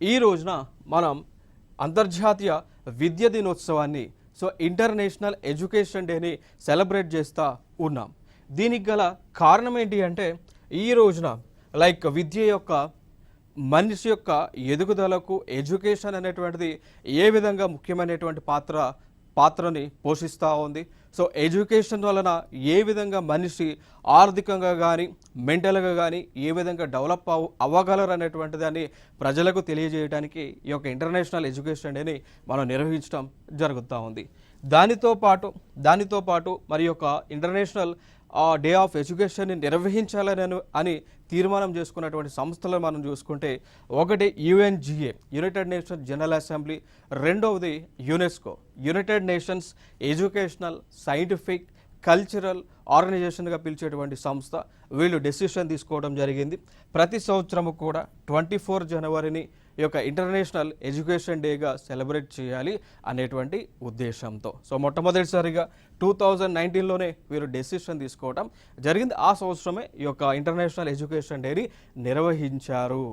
ఈ రోజున మనం అంతర్జాతీయ విద్య దినోత్సవాన్ని ఇంటర్నేషనల్ ఎడ్యుకేషన్ డేని సెలబ్రేట్ చేస్తూ ఉన్నాం. దీనికి గల కారణం ఏంటి అంటే ఈ రోజున విద్య యొక్క మనిషి యొక్క ఎదుగుదలకు ఎడ్యుకేషన్ అనేటువంటిది ఏ విధంగా ముఖ్యమైనటువంటి పాత్రని పోషిస్తూ ఉంది. ఎడ్యుకేషన్ వలన ఏ విధంగా మనిషి ఆర్థికంగా కానీ మెంటల్గా కానీ ఏ విధంగా డెవలప్ అవ్వగలరు అనేటువంటి దాన్ని ప్రజలకు తెలియజేయడానికి ఈ యొక్క ఇంటర్నేషనల్ ఎడ్యుకేషన్ డేని మనం నిర్వహించడం జరుగుతూ ఉంది. దానితో పాటు మరి యొక్క ఇంటర్నేషనల్ డే ఆఫ్ ఎడ్యుకేషన్ని నిర్వహించాలని తీర్మానం చేసుకున్నటువంటి సంస్థలను మనం చూసుకుంటే ఒకటి UNGA United Nations General Assembly, రెండవది UNESCO United Nations Educational Scientific కల్చరల్ ఆర్గనైజేషన్గా పిలిచేటువంటి సంస్థ. వీళ్ళు డెసిషన్ తీసుకోవడం జరిగింది. ప్రతి సంవత్సరము కూడా 24 జనవరిని ఈ యొక్క ఇంటర్నేషనల్ ఎడ్యుకేషన్ డేగా సెలబ్రేట్ చేయాలి అనేటువంటి ఉద్దేశంతో మొట్టమొదటిసారిగా 2019లోనే వీరు డెసిషన్ తీసుకోవడం జరిగింది. ఆ సంవత్సరమే ఈ యొక్క ఇంటర్నేషనల్ ఎడ్యుకేషన్ డేని నిర్వహించారు.